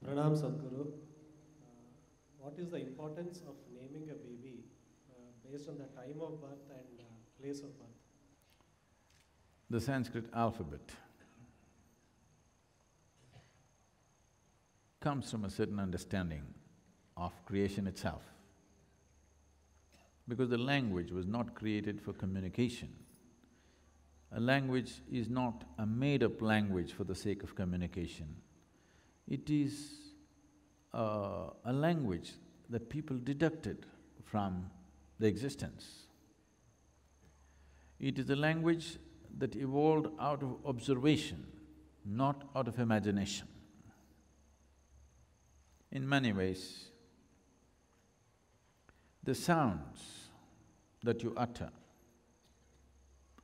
Pranam Sadhguru. What is the importance of naming a baby based on the time of birth and place of birth? The Sanskrit alphabet comes from a certain understanding of creation itself. Because the language was not created for communication. A language is not a made-up language for the sake of communication. It is a language that people deducted from the existence. It is a language that evolved out of observation, not out of imagination. In many ways, the sounds that you utter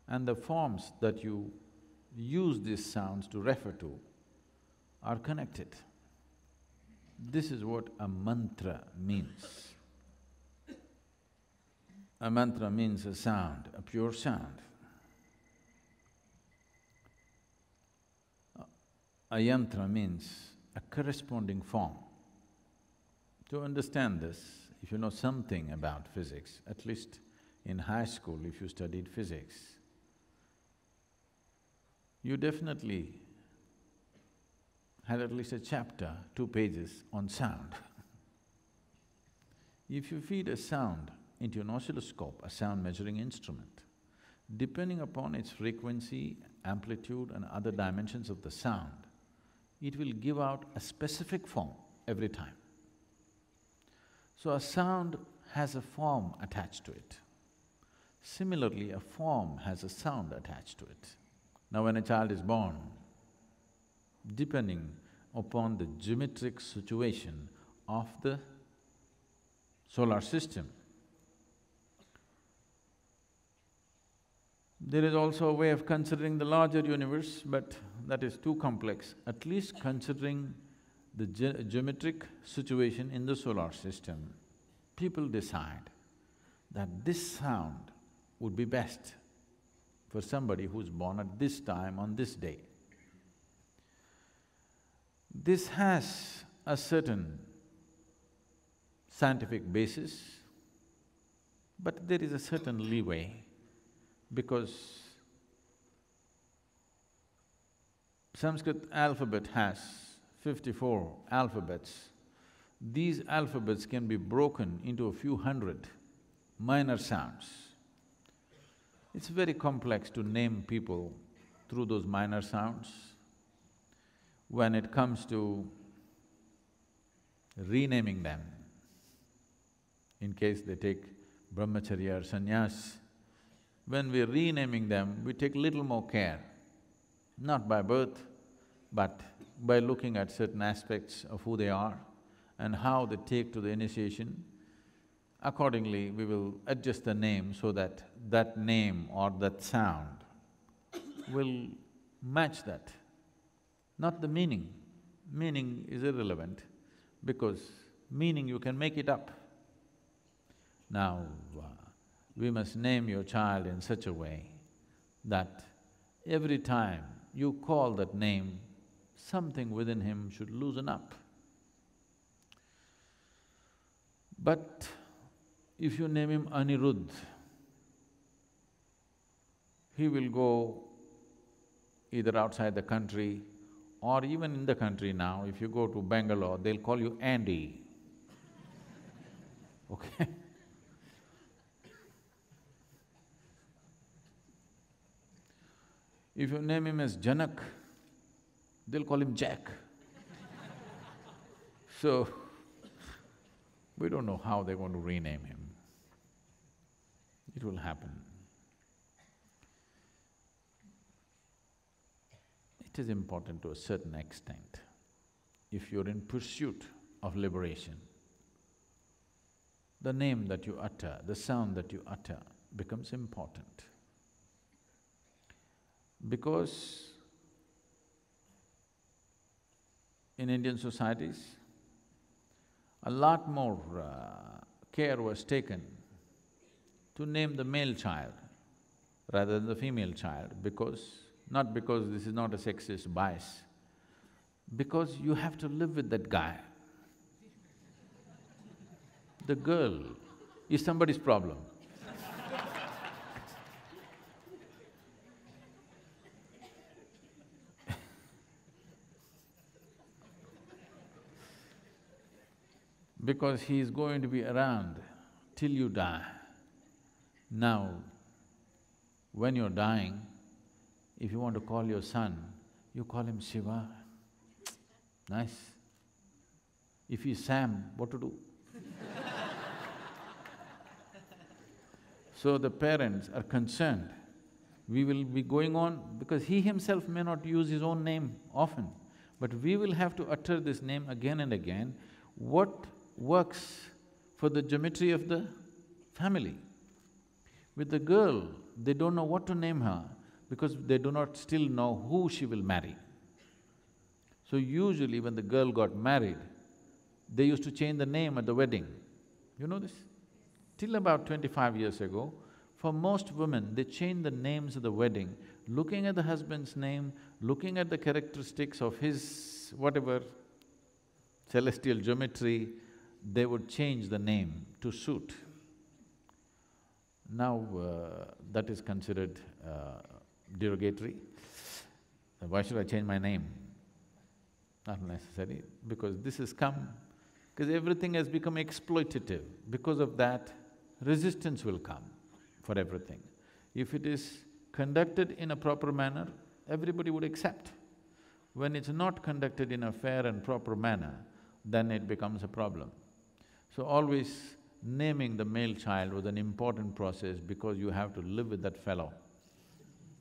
and the forms that you use these sounds to refer to are connected. This is what a mantra means. A mantra means a sound, a pure sound. A yantra means a corresponding form. To understand this, if you know something about physics, at least in high school if you studied physics, you definitely had at least a chapter, 2 pages on sound. If you feed a sound into an oscilloscope, a sound measuring instrument, depending upon its frequency, amplitude and other dimensions of the sound, it will give out a specific form every time. So a sound has a form attached to it. Similarly, a form has a sound attached to it. Now when a child is born, depending upon the geometric situation of the solar system, there is also a way of considering the larger universe, but that is too complex. At least considering the geometric situation in the solar system, people decide that this sound would be best for somebody who's born at this time on this day. This has a certain scientific basis, but there is a certain leeway because Sanskrit alphabet has 54 alphabets. These alphabets can be broken into a few hundred minor sounds. It's very complex to name people through those minor sounds. When it comes to renaming them, in case they take brahmacharya or sannyas, when we're renaming them, we take little more care, not by birth, but by looking at certain aspects of who they are and how they take to the initiation. Accordingly, we will adjust the name so that that name or that sound will match that, not the meaning. Meaning is irrelevant because meaning you can make it up. Now, we must name your child in such a way that every time you call that name, something within him should loosen up. But if you name him Anirudh, he will go either outside the country or even in the country now. If you go to Bangalore, they'll call you Andy, okay? If you name him as Janak, they'll call him Jack. So, we don't know how they're going to rename him. It will happen. It is important to a certain extent. If you're in pursuit of liberation, the name that you utter, the sound that you utter becomes important. Because in Indian societies, a lot more care was taken to name the male child rather than the female child because… not because this is not a sexist bias, because you have to live with that guy. The girl is somebody's problem. Because he is going to be around till you die. Now, when you're dying, if you want to call your son, you call him Shiva. Nice. If he's Sam, what to do? So the parents are concerned. We will be going on, because he himself may not use his own name often, but we will have to utter this name again and again. What works for the geometry of the family? With the girl, they don't know what to name her because they do not still know who she will marry. So usually when the girl got married, they used to change the name at the wedding. You know this? Till about 25 years ago, for most women, they change the names at the wedding, looking at the husband's name, looking at the characteristics of his whatever celestial geometry, they would change the name to suit. Now, that is considered derogatory. Why should I change my name? Not necessary, because this has come, because everything has become exploitative. Because of that, resistance will come for everything. If it is conducted in a proper manner, everybody would accept. When it's not conducted in a fair and proper manner, then it becomes a problem. So always naming the male child was an important process because you have to live with that fellow.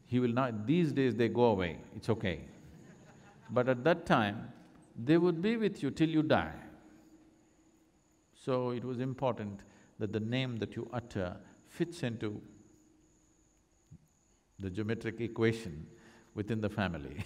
He will not… these days they go away, it's okay. But at that time, they would be with you till you die. So it was important that the name that you utter fits into the geometric equation within the family